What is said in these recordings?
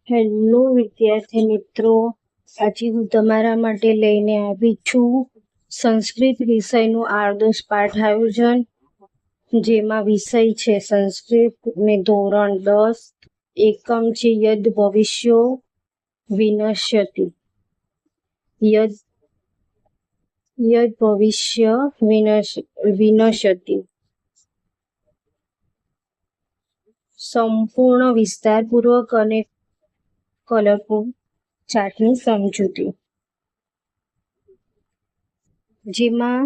Hello વિદ્યાર્થી મિત્રો, આજે હું તમારા માટે લઈને આવી છું સંસ્કૃત વિષયનું આદર્શ પાઠ આયોજન, જેમાં વિષય છે સંસ્કૃત ને ધોરણ 10, એકમ છે યદ ભવિષ્યો વિનશ્યતિ. યદ ભવિષ્ય વિનશ્યતિ. સંપૂર્ણ વિસ્તારપૂર્વક અને કલરફુલ ચાર્ટની સમજૂતી, જેમાં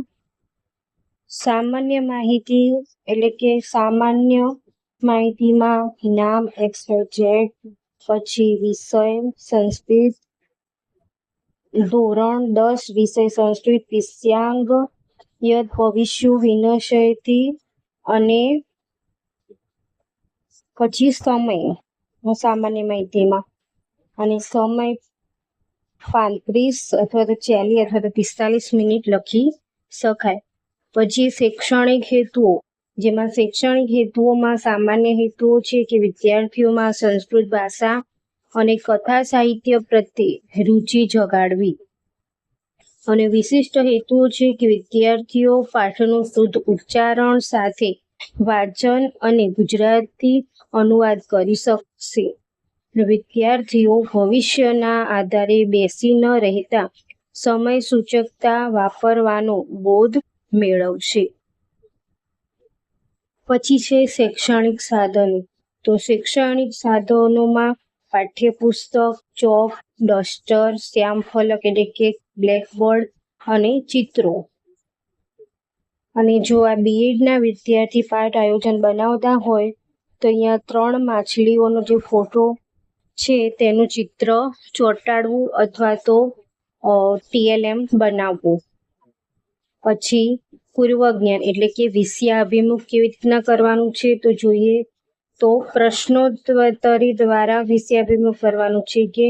સામાન્ય માહિતી એટલે કે સામાન્ય માહિતીમાં નામ XYZ, પછી વિષય સંસ્કૃત, ધોરણ 10 વિષય સંસ્કૃત વિષયાંગ યદ ભવિષ્યો વિનશ્યતિ, અને પછી સમય સામાન્ય માહિતીમાં, અને સમય 35 અથવા તો 40 અથવા તો 45 મિનિટ લખી શકાય. પછી શૈક્ષણિક હેતુઓ, જેમાં શૈક્ષણિક હેતુઓમાં સામાન્ય હેતુઓ છે કે વિદ્યાર્થીઓમાં સંસ્કૃત ભાષા અને કથા સાહિત્ય પ્રત્યે રુચિ જગાડવી. અને વિશિષ્ટ હેતુઓ છે કે વિદ્યાર્થીઓ પાઠનું શુદ્ધ ઉચ્ચારણ સાથે વાંચન અને ગુજરાતી અનુવાદ કરી શકશે. વિદ્યાર્થીઓ ભવિષ્યના આધારે બેસી ન રહેતા સમય સૂચકતા વાપરવાનો બોધ મેળવશે. પછી છે શૈક્ષણિક સાધનો. તો શૈક્ષણિક સાધનોમાં પાઠ્યપુસ્તક, ચોક, ડસ્ટર, શ્યામફલક એટલે કે બ્લેકબોર્ડ અને ચિત્રો. અને જો આ બીએડના વિદ્યાર્થી પાઠ આયોજન બનાવતા હોય તો અહીંયા 3 માછલીઓનો જે ફોટો છે તેનું ચિત્ર ચોંટાડવું અથવા તો TLM બનાવવું. પછી પૂર્વ જ્ઞાન એટલે કે વિષયાભિમુખ કેવી રીતના કરવાનું છે તો જોઈએ તો પ્રશ્નોત્તરી દ્વારા વિષયાભિમુખ કરવાનું છે. કે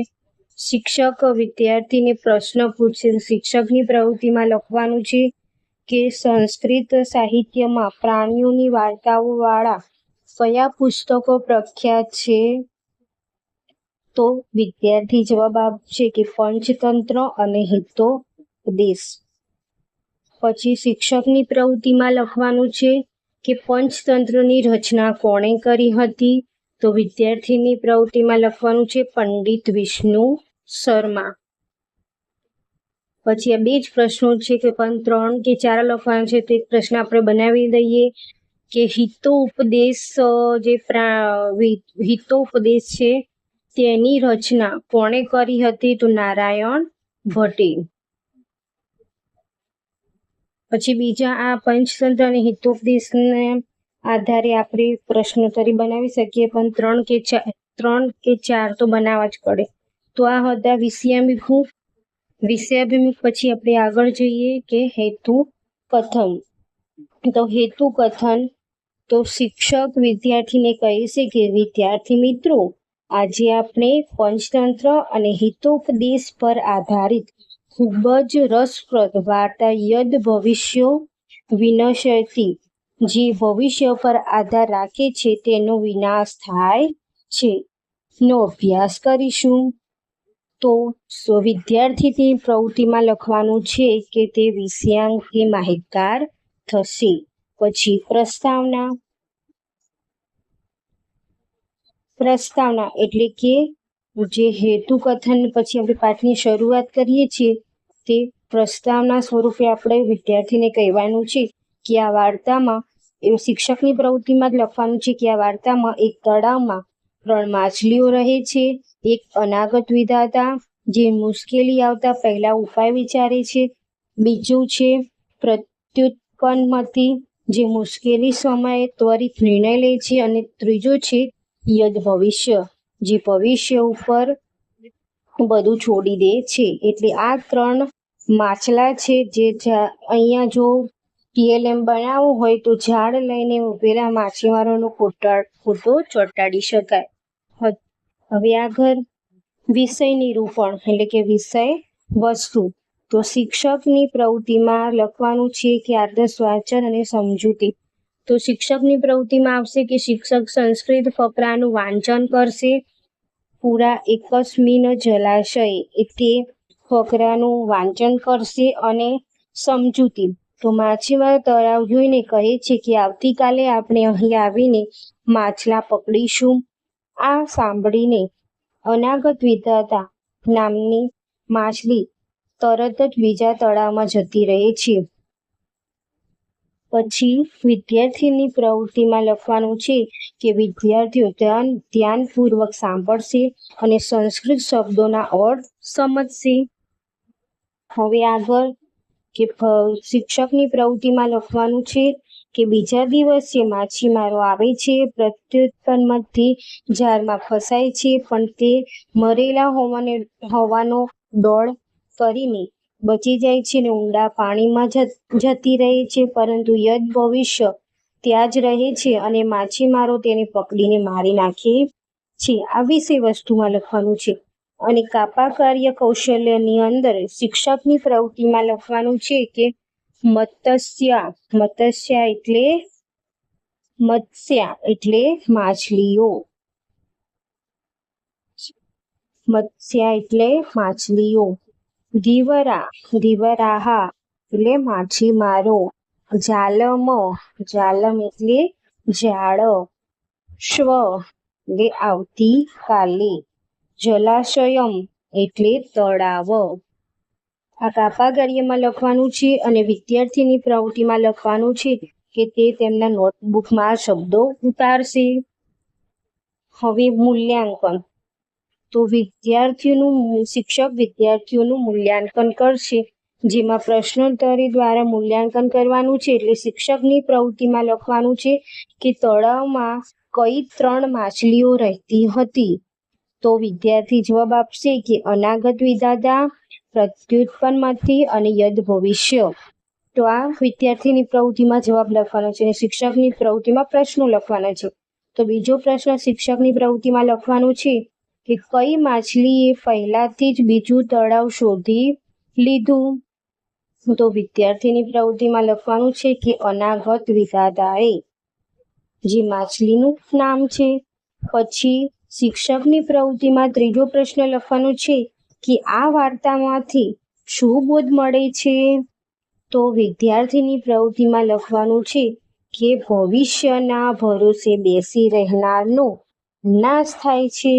શિક્ષક વિદ્યાર્થીને પ્રશ્ન પૂછશે, શિક્ષકની પ્રવૃત્તિમાં લખવાનું છે કે સંસ્કૃત સાહિત્યમાં પ્રાણીઓની વાર્તાઓ વાળા કયા પુસ્તકો પ્રખ્યાત છે. તો વિદ્યાર્થી જવાબ આપશે કે પંચતંત્ર અને હિતોપદેશ. પછી શિક્ષકની પ્રવૃત્તિમાં લખવાનું છે કે પંચતંત્રની રચના કોણે કરી હતી. તો વિદ્યાર્થીની પ્રવૃત્તિમાં લખવાનું છે પંડિત વિષ્ણુ શર્મા. પછી આ 2 જ પ્રશ્નો છે કે પણ 3 કે 4 લખવાના છે. તો એક પ્રશ્ન આપણે બનાવી દઈએ કે હિતોપદેશ, જે હિતોપદેશ છે તેની રચના કોણે કરી હતી. તો નારાયણ ભટ્ટે. પછી બીજા આ પંચતંત્ર અને હિતોપદેશને આધારે આપણે પ્રશ્નોત્તરી બનાવી શકીએ, પણ 3 કે 4 તો બનાવવા જ પડે. તો આ હતા વિષયાભિમુખ. પછી આપણે આગળ જઈએ કે હેતુ કથન. તો હેતુ કથન, તો શિક્ષક વિદ્યાર્થીને કહે છે કે વિદ્યાર્થી મિત્રો, આજે આપણે પંચતંત્ર અને હિતોપદેશ પર આધારિત ખૂબ જ રસપ્રદ વાર્તા યદ ભવિષ્યો વિનશ્યતિ, જે ભવિષ્ય પર આધાર રાખે છે તેનો વિનાશ થાય છે, નો અભ્યાસ કરીશું. તો વિદ્યાર્થીની પ્રવૃત્તિમાં લખવાનું છે કે તે વિષયાંગથી માહિતગાર થશે. પછી પ્રસ્તાવના એટલે કે જે હેતુ કથન પછી આપણે પાઠની શરૂઆત કરીએ છીએ તે પ્રસ્તાવના સ્વરૂપે આપણે વિદ્યાર્થીને કહેવાનું છે કે આ વાર્તામાં, એવું શિક્ષકની પ્રવૃત્તિમાં જ લખવાનું છે કે આ વાર્તામાં એક તળાવમાં 3 માછલીઓ રહે છે. એક અનાગત વિધાતા જે મુશ્કેલી આવતા પહેલા ઉપાય વિચારે છે. બીજું છે પ્રત્યુત્પન્નમતિ જે મુશ્કેલી સમયે ત્વરિત નિર્ણય લે છે. અને ત્રીજું છે યદ ભવિષ્ય જે ભવિષ્ય ઉપર બધું છોડી દે છે. એટલે આ 3 માછલા છે જે અહીંયા જો TLM બનાવવું હોય તો ઝાડ લઈને ઉભેલા માછીમારોનો ફોટો ચોંટાડી શકાય. હવે આગળ વિષય નિરૂપણ એટલે કે વિષય વસ્તુ. તો શિક્ષકની પ્રવૃત્તિમાં લખવાનું છે કે આદર્શ વાંચન અને સમજૂતી. તો શિક્ષકની પ્રવૃત્તિમાં આવશે કે શિક્ષક સંસ્કૃત ફકરાનું વાંચન કરશે પૂરા એકસ્મિન જલાશય તે ફકરાનું વાંચન કરશે અને સમજૂતી. તો માછીમાર તળાવ જોઈને કહે છે કે આવતીકાલે આપણે અહીં આવીને માછલા પકડીશું. આ સાંભળીને અનાગત વિધાતા નામની માછલી તરત જ બીજા તળાવમાં જતી રહે છે. પછી વિદ્યાર્થીની પ્રવૃત્તિમાં લખવાનું છે કે વિદ્યાર્થીઓ ધ્યાનપૂર્વક સાંભળશે અને સંસ્કૃત શબ્દોના અર્થ સમજશે. હવે આગળ કે શિક્ષકની પ્રવૃત્તિમાં લખવાનું છે કે બીજા દિવસે માછીમારો આવે છે. પ્રત્યુત્પન્નથી જાળમાં ફસાય છે, પણ તે મરેલા હોવાનો ડોળ કરીને બચી જાય છે અને ઊંડા પાણીમાં જતી રહે છે, પરંતુ યદ ભવિષ્ય ત્યાં જ રહે છે અને માછીમારો તેને પકડીને મારી નાખે છે. આ વિષય વસ્તુમાં લખવાનું છે. અને કાપા કાર્ય કૌશલ્યની અંદર શિક્ષકની પ્રવૃત્તિમાં લખવાનું છે કે મત્સ્યા એટલે માછલીઓ. મત્સ્યા એટલે માછલીઓ. ધીવરાહ એટલે માછીમારો. જાલમ એટલે જાળ. શ્વ એટલે આવતીકાલે. જલાશયમ એટલે તળાવ. આ કાપા કાર્યમાં લખવાનું છે અને વિદ્યાર્થીની પ્રવૃત્તિમાં લખવાનું છે કે તે તેમના નોટબુકમાં આ શબ્દો ઉતારશે. હવે મૂલ્યાંકન. તો શિક્ષક વિદ્યાર્થીઓનું મૂલ્યાંકન કરશે, જેમાં પ્રશ્નોત્તરી દ્વારા મૂલ્યાંકન કરવાનું છે. એટલે શિક્ષકની પ્રવૃત્તિમાં લખવાનું છે કે તળાવમાં કઈ 3 માછલીઓ રહેતી હતી. તો વિદ્યાર્થી જવાબ આપશે કે અનાગત વિધાતા, પ્રત્યુત્પન્નથી અને યદ ભવિષ્ય. તો આ વિદ્યાર્થીની પ્રવૃત્તિમાં જવાબ લખવાનો છે અને શિક્ષકની પ્રવૃત્તિમાં પ્રશ્નો લખવાના છે. તો બીજો પ્રશ્ન શિક્ષકની પ્રવૃત્તિમાં લખવાનું છે કે કઈ માછલીએ પહેલાથી જ બીજું તળાવ શોધી લીધું. તો વિદ્યાર્થીની પ્રવૃત્તિમાં લખવાનું છે કે અનાગત વિધાતાએ, જે માછલીનું નામ છે. પછી શિક્ષકની પ્રવૃત્તિમાં ત્રીજો પ્રશ્ન લખવાનો છે કે આ વાર્તામાંથી શું બોધ મળે છે. તો વિદ્યાર્થીની પ્રવૃત્તિમાં લખવાનું છે કે ભવિષ્યના ભરોસે બેસી રહેનારનો નાશ થાય છે.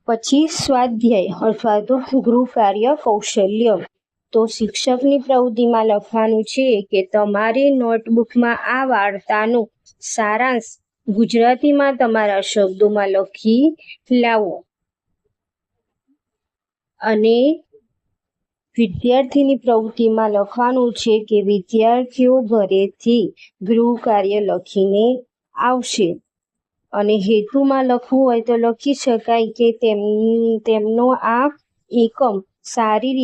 પછી સ્વાધ્યાય અથવા તો ગૃહ કાર્ય કૌશલ્ય. તો શિક્ષકની પ્રવૃત્તિમાં લખવાનું છે કે તમારી નોટબુકમાં આ વાર્તાનો સારાંશ ગુજરાતીમાં તમારા શબ્દોમાં લખી લાવો. અને વિદ્યાર્થીની પ્રવૃત્તિમાં લખવાનું છે કે વિદ્યાર્થીઓ ઘરેથી ગૃહ કાર્ય લખીને આવશે. અને હેતુમાં લખવું હોય તો લખી શકાય કે તેમનો આ એકમ સારી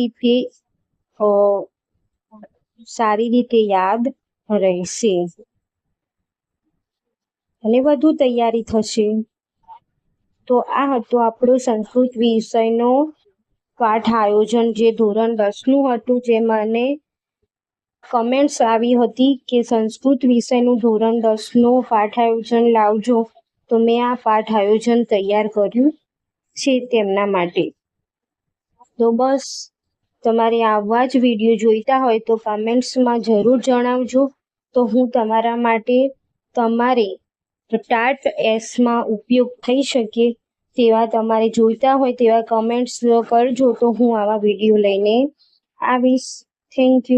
રીતે યાદ રહેશે અને વધુ તૈયારી થશે. તો આ હતો આપણો સંસ્કૃત વિષયનો પાઠ આયોજન, જે ધોરણ 10નું હતું. જે મને કમેન્ટ્સ આવી હતી કે સંસ્કૃત વિષયનું ધોરણ 10નું પાઠ આયોજન લાવજો. તો મેં આ પાઠ આયોજન તૈયાર કર્યું છે તેમના માટે. તો બસ, તમારે આવા જ વિડીયો જોઈતા હોય તો કમેન્ટ્સમાં જરૂર જણાવજો. તો હું તમારા માટે તમારે ટાટ એસમાં ઉપયોગ થઈ શકે તેવા તમારે જોઈતા હોય તેવા કમેન્ટ્સ કરજો. તો હું આવા વિડીયો લઈને આવીશ. Thank you.